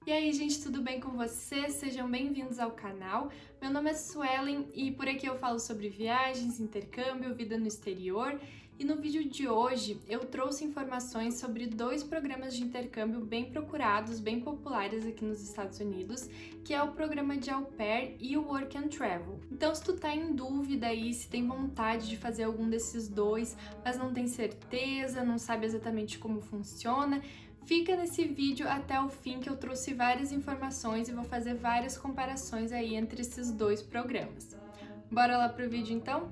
E aí, gente, tudo bem com vocês? Sejam bem-vindos ao canal. Meu nome é Suelen e por aqui eu falo sobre viagens, intercâmbio, vida no exterior. E no vídeo de hoje eu trouxe informações sobre dois programas de intercâmbio bem procurados, bem populares aqui nos Estados Unidos, que é o programa de Au Pair e o Work and Travel. Então, se tu tá em dúvida aí, se tem vontade de fazer algum desses dois, mas não tem certeza, não sabe exatamente como funciona, fica nesse vídeo até o fim que eu trouxe várias informações e vou fazer várias comparações aí entre esses dois programas. Bora lá pro vídeo então?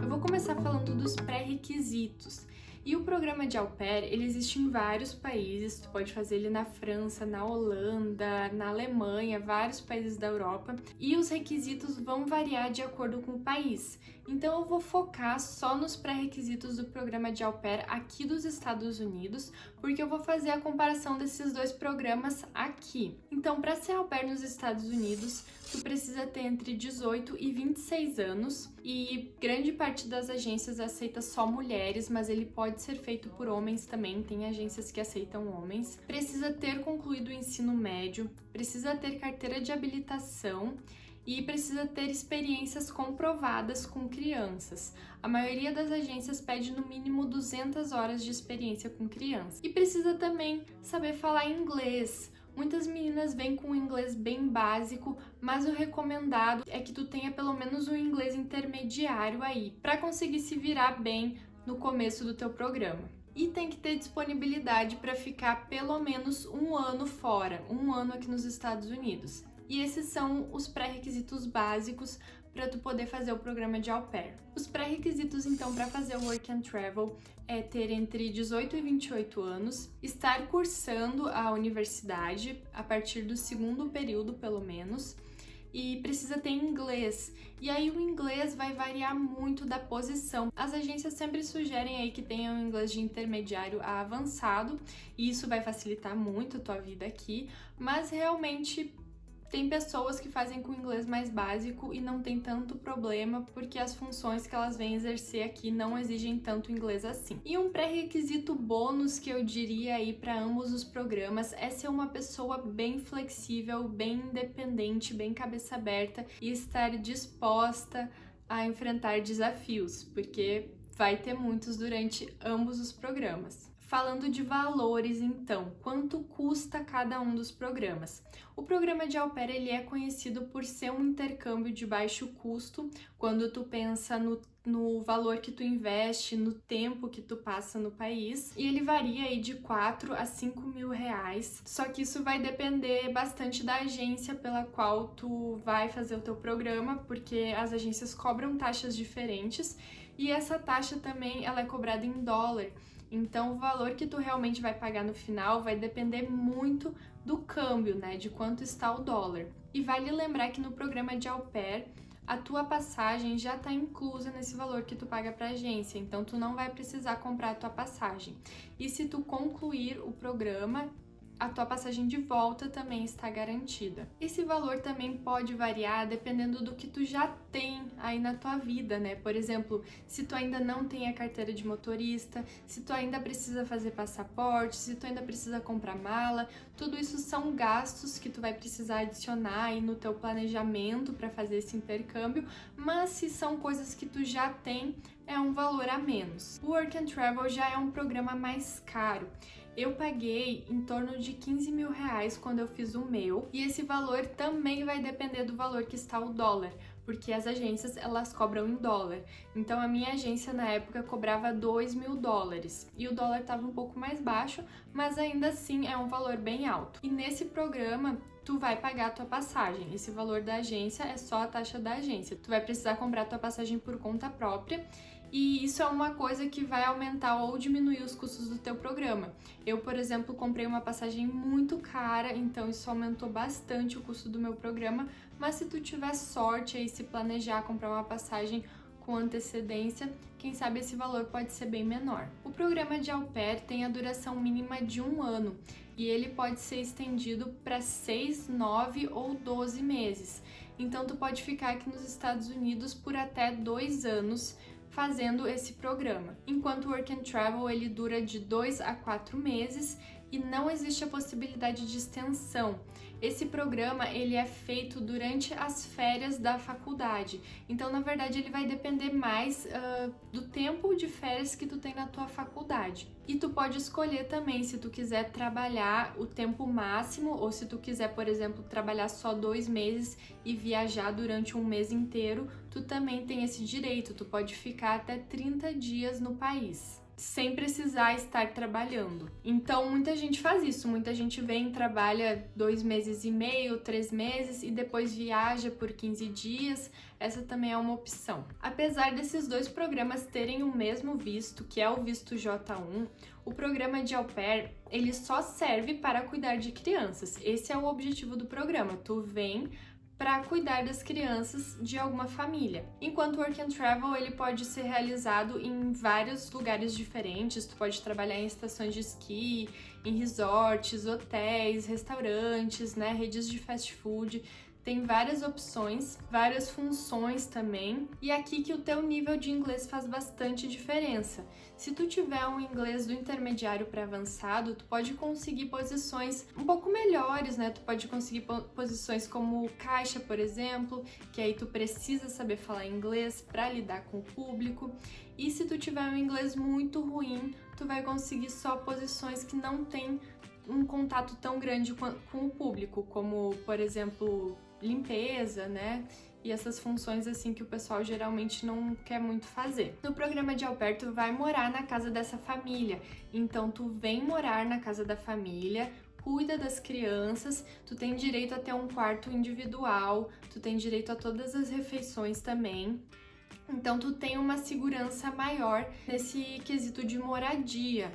Eu vou começar falando dos pré-requisitos. E o programa de Au Pair, ele existe em vários países, tu pode fazer ele na França, na Holanda, na Alemanha, vários países da Europa, e os requisitos vão variar de acordo com o país. Então eu vou focar só nos pré-requisitos do programa de Au Pair aqui dos Estados Unidos, porque eu vou fazer a comparação desses dois programas aqui. Então, para ser Au Pair nos Estados Unidos, tu precisa ter entre 18 e 26 anos, e grande parte das agências aceita só mulheres, mas ele pode ser feito por homens também, tem agências que aceitam homens. Precisa ter concluído o ensino médio, precisa ter carteira de habilitação e precisa ter experiências comprovadas com crianças. A maioria das agências pede no mínimo 200 horas de experiência com crianças. E precisa também saber falar inglês. Muitas meninas vêm com um inglês bem básico, mas o recomendado é que tu tenha pelo menos um inglês intermediário aí, para conseguir se virar bem no começo do teu programa. E tem que ter disponibilidade para ficar pelo menos um ano fora, um ano aqui nos Estados Unidos. E esses são os pré-requisitos básicos para tu poder fazer o programa de Au Pair. Os pré-requisitos, então, para fazer o Work and Travel é ter entre 18 e 28 anos, estar cursando a universidade a partir do segundo período, pelo menos, e precisa ter inglês. E aí o inglês vai variar muito da posição. As agências sempre sugerem aí que tenha um inglês de intermediário a avançado, e isso vai facilitar muito a tua vida aqui, mas realmente tem pessoas que fazem com inglês mais básico e não tem tanto problema, porque as funções que elas vêm exercer aqui não exigem tanto inglês assim. E um pré-requisito bônus que eu diria aí para ambos os programas é ser uma pessoa bem flexível, bem independente, bem cabeça aberta e estar disposta a enfrentar desafios, porque vai ter muitos durante ambos os programas. Falando de valores, então, quanto custa cada um dos programas? O programa de Au Pair, ele é conhecido por ser um intercâmbio de baixo custo, quando tu pensa no valor que tu investe, no tempo que tu passa no país, e ele varia aí de 4 a 5 mil reais, só que isso vai depender bastante da agência pela qual tu vai fazer o teu programa, porque as agências cobram taxas diferentes, e essa taxa também ela é cobrada em dólar. Então, o valor que tu realmente vai pagar no final vai depender muito do câmbio, né? De quanto está o dólar. E vale lembrar que no programa de Au Pair, a tua passagem já está inclusa nesse valor que tu paga para a agência, então tu não vai precisar comprar a tua passagem. E se tu concluir o programa, a tua passagem de volta também está garantida. Esse valor também pode variar dependendo do que tu já tem aí na tua vida, né? Por exemplo, se tu ainda não tem a carteira de motorista, se tu ainda precisa fazer passaporte, se tu ainda precisa comprar mala, tudo isso são gastos que tu vai precisar adicionar aí no teu planejamento para fazer esse intercâmbio, mas se são coisas que tu já tem, é um valor a menos. O Work and Travel já é um programa mais caro. Eu paguei em torno de 15 mil reais quando eu fiz o meu, e esse valor também vai depender do valor que está o dólar, porque as agências elas cobram em dólar. Então a minha agência na época cobrava 2 mil dólares e o dólar estava um pouco mais baixo, mas ainda assim é um valor bem alto. E nesse programa tu vai pagar a tua passagem. Esse valor da agência é só a taxa da agência. Tu vai precisar comprar a tua passagem por conta própria. E isso é uma coisa que vai aumentar ou diminuir os custos do teu programa. Eu, por exemplo, comprei uma passagem muito cara, então isso aumentou bastante o custo do meu programa, mas se tu tiver sorte aí, se planejar comprar uma passagem com antecedência, quem sabe esse valor pode ser bem menor. O programa de Au Pair tem a duração mínima de 1 ano e ele pode ser estendido para 6, 9 ou 12 meses. Então tu pode ficar aqui nos Estados Unidos por até 2 anos fazendo esse programa. Enquanto o Work and Travel ele dura de 2 a 4 meses e não existe a possibilidade de extensão. Esse programa ele é feito durante as férias da faculdade, então na verdade ele vai depender mais do tempo de férias que tu tem na tua faculdade. E tu pode escolher também se tu quiser trabalhar o tempo máximo ou se tu quiser, por exemplo, trabalhar só 2 meses e viajar durante um mês inteiro, tu também tem esse direito, tu pode ficar até 30 dias no país sem precisar estar trabalhando. Então, muita gente faz isso, muita gente vem, trabalha 2 meses e meio, 3 meses e depois viaja por 15 dias, essa também é uma opção. Apesar desses dois programas terem o mesmo visto, que é o visto J1, o programa de au pair, ele só serve para cuidar de crianças. Esse é o objetivo do programa, tu vem para cuidar das crianças de alguma família. Enquanto o Work and Travel ele pode ser realizado em vários lugares diferentes, tu pode trabalhar em estações de esqui, em resorts, hotéis, restaurantes, né, redes de fast food. Tem várias opções, várias funções também, e aqui que o teu nível de inglês faz bastante diferença. Se tu tiver um inglês do intermediário para avançado, tu pode conseguir posições um pouco melhores, né? Tu pode conseguir posições como caixa, por exemplo, que aí tu precisa saber falar inglês para lidar com o público. E se tu tiver um inglês muito ruim, tu vai conseguir só posições que não tem um contato tão grande com o público, como, por exemplo, limpeza, né? E essas funções assim que o pessoal geralmente não quer muito fazer. No programa de au pair, tu vai morar na casa dessa família. Então, tu vem morar na casa da família, cuida das crianças, tu tem direito a ter um quarto individual, tu tem direito a todas as refeições também. Então, tu tem uma segurança maior nesse quesito de moradia.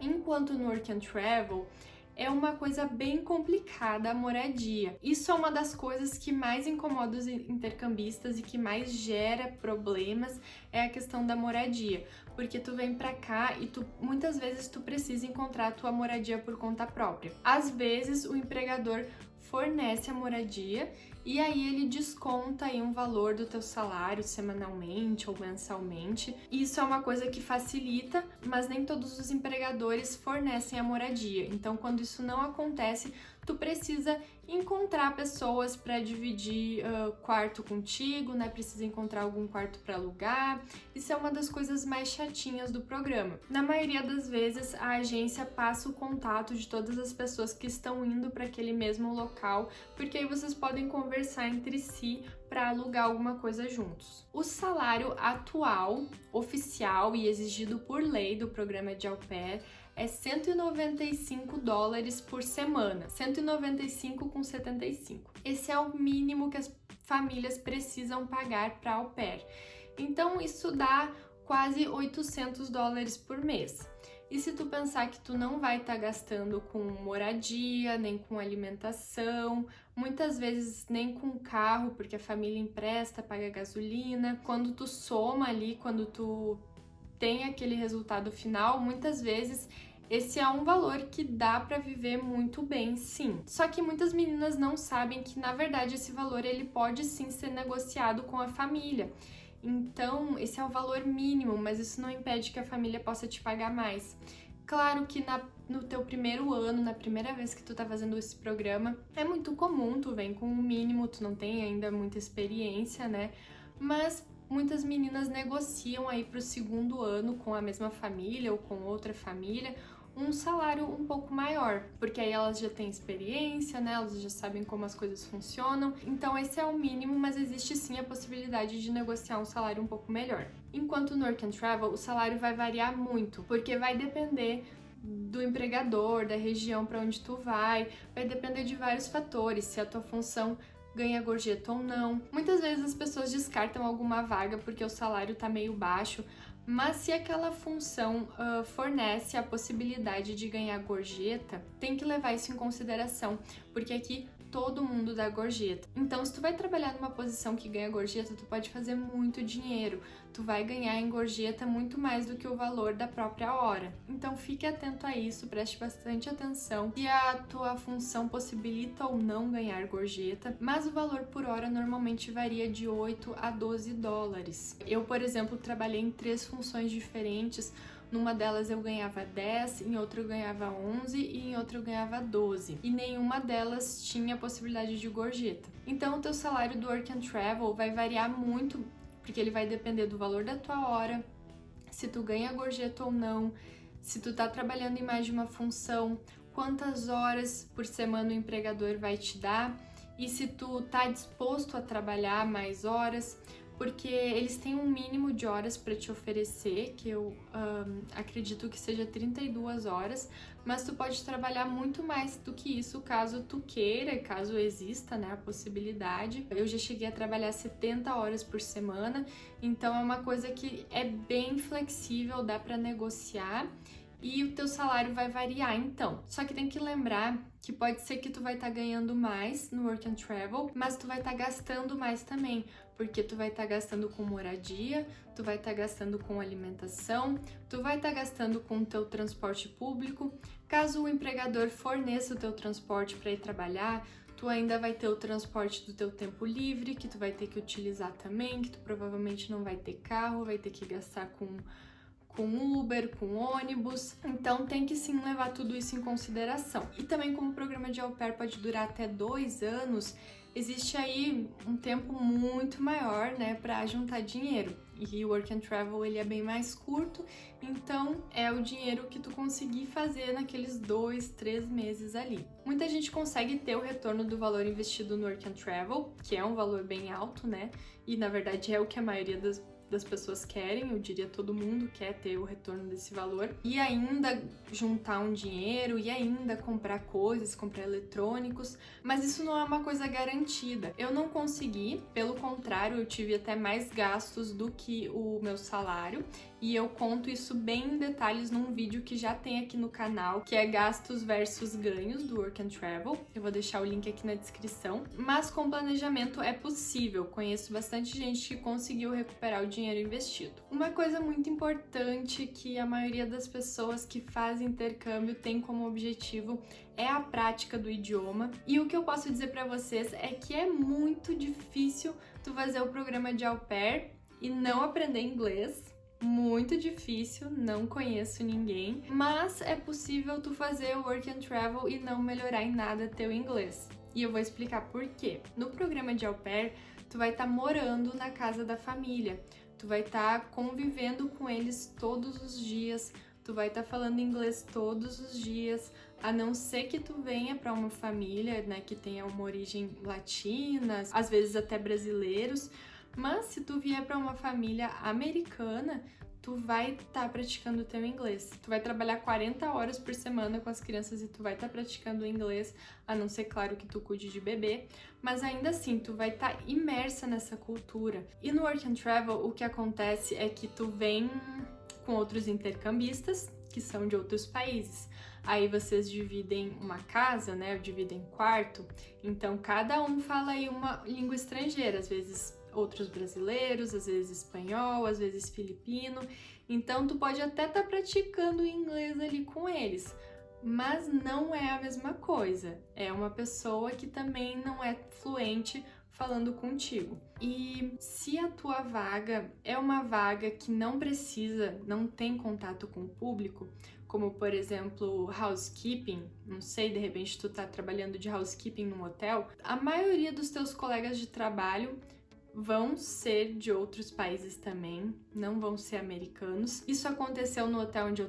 Enquanto no Work and Travel, é uma coisa bem complicada a moradia. Isso é uma das coisas que mais incomoda os intercambistas e que mais gera problemas, é a questão da moradia. Porque tu vem pra cá e muitas vezes tu precisa encontrar a tua moradia por conta própria. Às vezes o empregador fornece a moradia e aí ele desconta aí um valor do teu salário semanalmente ou mensalmente. Isso é uma coisa que facilita, mas nem todos os empregadores fornecem a moradia. Então, quando isso não acontece, tu precisa encontrar pessoas para dividir quarto contigo, né? Precisa encontrar algum quarto para alugar. Isso é uma das coisas mais chatinhas do programa. Na maioria das vezes, a agência passa o contato de todas as pessoas que estão indo para aquele mesmo local, porque aí vocês podem conversar entre si para alugar alguma coisa juntos. O salário atual, oficial e exigido por lei do programa de au pair é $195 por semana, 195,75. Esse é o mínimo que as famílias precisam pagar para au pair. Então isso dá quase $800 por mês. E se tu pensar que tu não vai estar gastando com moradia, nem com alimentação, muitas vezes nem com carro, porque a família empresta, paga gasolina, quando tu soma ali, quando tu tem aquele resultado final, muitas vezes esse é um valor que dá para viver muito bem, sim. Só que muitas meninas não sabem que, na verdade, esse valor ele pode sim ser negociado com a família. Então, esse é o valor mínimo, mas isso não impede que a família possa te pagar mais. Claro que no teu primeiro ano, na primeira vez que tu tá fazendo esse programa, é muito comum, tu vem com o mínimo, tu não tem ainda muita experiência, né? Mas muitas meninas negociam aí pro segundo ano com a mesma família ou com outra família um salário um pouco maior, porque aí elas já têm experiência, né? Elas já sabem como as coisas funcionam. Então esse é o mínimo, mas existe sim a possibilidade de negociar um salário um pouco melhor. Enquanto no Work and Travel, o salário vai variar muito, porque vai depender do empregador, da região para onde tu vai depender de vários fatores, se a tua função ganha gorjeta ou não. Muitas vezes as pessoas descartam alguma vaga porque o salário tá meio baixo, mas se aquela função fornece a possibilidade de ganhar gorjeta, tem que levar isso em consideração, porque aqui todo mundo dá gorjeta. Então, se tu vai trabalhar numa posição que ganha gorjeta, tu pode fazer muito dinheiro. Tu vai ganhar em gorjeta muito mais do que o valor da própria hora. Então, fique atento a isso, preste bastante atenção se a tua função possibilita ou não ganhar gorjeta, mas o valor por hora normalmente varia de 8 a 12 dólares. Eu, por exemplo, trabalhei em 3 funções diferentes. Numa delas eu ganhava 10, em outra eu ganhava 11 e em outra eu ganhava 12. E nenhuma delas tinha possibilidade de gorjeta. Então, o teu salário do Work and Travel vai variar muito, porque ele vai depender do valor da tua hora, se tu ganha gorjeta ou não, se tu tá trabalhando em mais de uma função, quantas horas por semana o empregador vai te dar e se tu tá disposto a trabalhar mais horas, porque eles têm um mínimo de horas para te oferecer, que eu acredito que seja 32 horas, mas tu pode trabalhar muito mais do que isso caso tu queira, caso exista, né, a possibilidade. Eu já cheguei a trabalhar 70 horas por semana, então é uma coisa que é bem flexível, dá para negociar. E o teu salário vai variar, então. Só que tem que lembrar que pode ser que tu vai estar ganhando mais no Work and Travel, mas tu vai estar gastando mais também, porque tu vai estar gastando com moradia, tu vai estar gastando com alimentação, tu vai estar gastando com o teu transporte público. Caso o empregador forneça o teu transporte para ir trabalhar, tu ainda vai ter o transporte do teu tempo livre, que tu vai ter que utilizar também, que tu provavelmente não vai ter carro, vai ter que gastar com Uber, com ônibus, então tem que sim levar tudo isso em consideração. E também como o programa de au pair pode durar até 2 anos, existe aí um tempo muito maior, né, para juntar dinheiro. E o Work and Travel ele é bem mais curto, então é o dinheiro que tu conseguir fazer naqueles 2, 3 meses ali. Muita gente consegue ter o retorno do valor investido no Work and Travel, que é um valor bem alto, né, e na verdade é o que a maioria das pessoas querem, eu diria todo mundo quer ter o retorno desse valor, e ainda juntar um dinheiro, e ainda comprar coisas, comprar eletrônicos, mas isso não é uma coisa garantida. Eu não consegui, pelo contrário, eu tive até mais gastos do que o meu salário, e eu conto isso bem em detalhes num vídeo que já tem aqui no canal, que é gastos versus ganhos do Work and Travel. Eu vou deixar o link aqui na descrição. Mas com planejamento é possível. Conheço bastante gente que conseguiu recuperar o dinheiro investido. Uma coisa muito importante que a maioria das pessoas que fazem intercâmbio tem como objetivo é a prática do idioma. E o que eu posso dizer para vocês é que é muito difícil tu fazer o programa de au pair e não aprender inglês. Muito difícil, não conheço ninguém, mas é possível tu fazer o Work and Travel e não melhorar em nada teu inglês. E eu vou explicar por quê. No programa de au pair, tu vai estar morando na casa da família, tu vai estar convivendo com eles todos os dias, tu vai estar falando inglês todos os dias, a não ser que tu venha para uma família, né, que tenha uma origem latina, às vezes até brasileiros. Mas se tu vier para uma família americana, tu vai estar praticando o teu inglês. Tu vai trabalhar 40 horas por semana com as crianças e tu vai estar praticando o inglês, a não ser, claro, que tu cuide de bebê, mas ainda assim, tu vai estar imersa nessa cultura. E no Work and Travel, o que acontece é que tu vem com outros intercambistas, que são de outros países. Aí vocês dividem uma casa, né, dividem quarto, então cada um fala aí uma língua estrangeira, às vezes outros brasileiros, às vezes espanhol, às vezes filipino. Então tu pode até estar praticando inglês ali com eles, mas não é a mesma coisa. É uma pessoa que também não é fluente falando contigo. E se a tua vaga é uma vaga que não precisa, não tem contato com o público, como por exemplo housekeeping, não sei, de repente tu tá trabalhando de housekeeping num hotel, a maioria dos teus colegas de trabalho vão ser de outros países também, não vão ser americanos. Isso aconteceu no hotel onde eu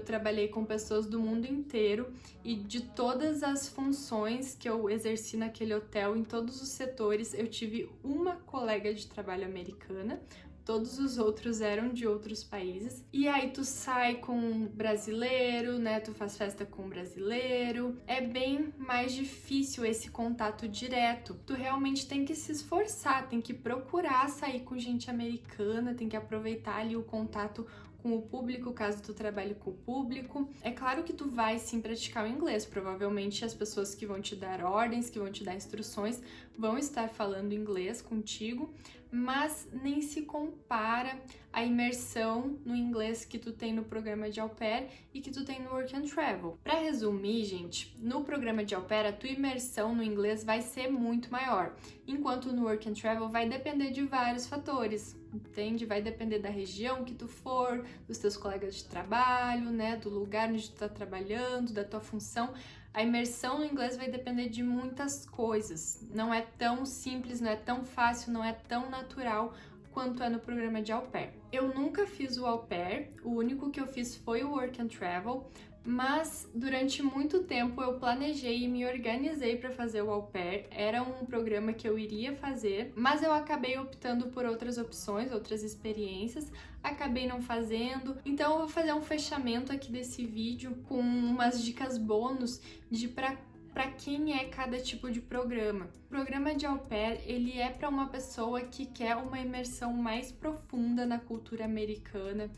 trabalhei com pessoas do mundo inteiro e de todas as funções que eu exerci naquele hotel, em todos os setores, eu tive uma colega de trabalho americana, todos os outros eram de outros países. E aí tu sai com um brasileiro, né? Tu faz festa com um brasileiro. É bem mais difícil esse contato direto. Tu realmente tem que se esforçar, tem que procurar sair com gente americana, tem que aproveitar ali o contato com o público, caso tu trabalhe com o público. É claro que tu vai sim praticar o inglês, provavelmente as pessoas que vão te dar ordens, que vão te dar instruções, vão estar falando inglês contigo, mas nem se compara a imersão no inglês que tu tem no programa de au pair e que tu tem no Work and Travel. Para resumir, gente, no programa de au pair a tua imersão no inglês vai ser muito maior, enquanto no Work and Travel vai depender de vários fatores, entende? Vai depender da região que tu for, dos teus colegas de trabalho, né, do lugar onde tu tá trabalhando, da tua função. A imersão no inglês vai depender de muitas coisas. Não é tão simples, não é tão fácil, não é tão natural quanto é no programa de au pair. Eu nunca fiz o au pair, o único que eu fiz foi o Work and Travel, mas durante muito tempo eu planejei e me organizei para fazer o au pair. Era um programa que eu iria fazer, mas eu acabei optando por outras opções, outras experiências, acabei não fazendo. Então eu vou fazer um fechamento aqui desse vídeo com umas dicas bônus de para quem é cada tipo de programa. O programa de au pair, ele é para uma pessoa que quer uma imersão mais profunda na cultura americana,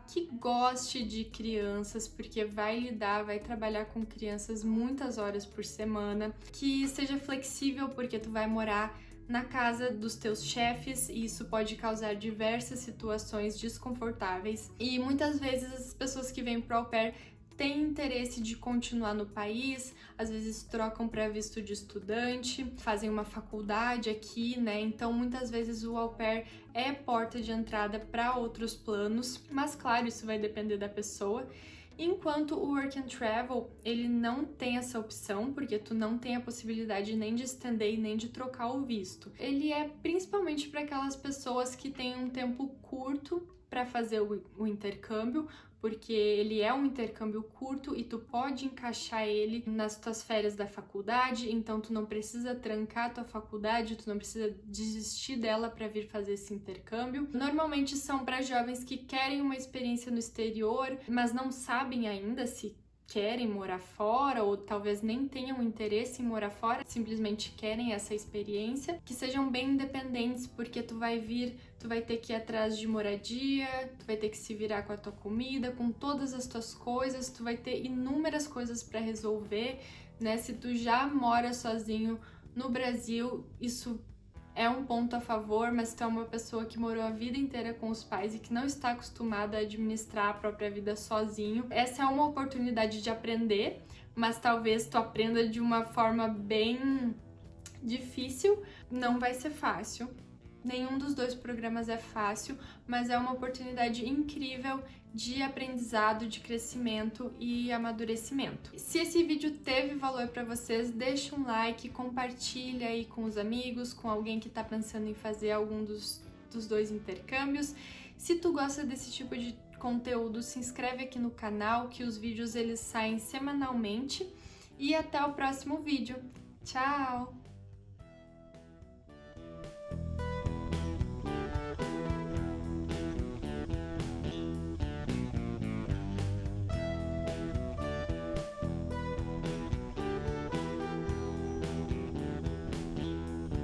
que goste de crianças, porque vai trabalhar com crianças muitas horas por semana, que seja flexível, porque tu vai morar na casa dos teus chefes e isso pode causar diversas situações desconfortáveis. E muitas vezes as pessoas que vêm pro au pair têm interesse de continuar no país, às vezes trocam para visto de estudante, fazem uma faculdade aqui, né? Então muitas vezes o au pair é porta de entrada para outros planos, mas claro, isso vai depender da pessoa. Enquanto o Work and Travel, ele não tem essa opção, porque tu não tem a possibilidade nem de estender e nem de trocar o visto. Ele é principalmente para aquelas pessoas que têm um tempo curto para fazer o intercâmbio, porque ele é um intercâmbio curto e tu pode encaixar ele nas tuas férias da faculdade, então tu não precisa trancar a tua faculdade, tu não precisa desistir dela para vir fazer esse intercâmbio. Normalmente são para jovens que querem uma experiência no exterior, mas não sabem ainda se querem morar fora ou talvez nem tenham interesse em morar fora, simplesmente querem essa experiência, que sejam bem independentes, porque tu vai ter que ir atrás de moradia, tu vai ter que se virar com a tua comida, com todas as tuas coisas, tu vai ter inúmeras coisas para resolver, né? Se tu já mora sozinho no Brasil, isso é um ponto a favor, mas se tu é uma pessoa que morou a vida inteira com os pais e que não está acostumada a administrar a própria vida sozinho, essa é uma oportunidade de aprender, mas talvez tu aprenda de uma forma bem difícil, não vai ser fácil. Nenhum dos dois programas é fácil, mas é uma oportunidade incrível de aprendizado, de crescimento e amadurecimento. Se esse vídeo teve valor para vocês, deixa um like, compartilha aí com os amigos, com alguém que está pensando em fazer algum dos dois intercâmbios. Se tu gosta desse tipo de conteúdo, se inscreve aqui no canal, que os vídeos eles saem semanalmente. E até o próximo vídeo. Tchau!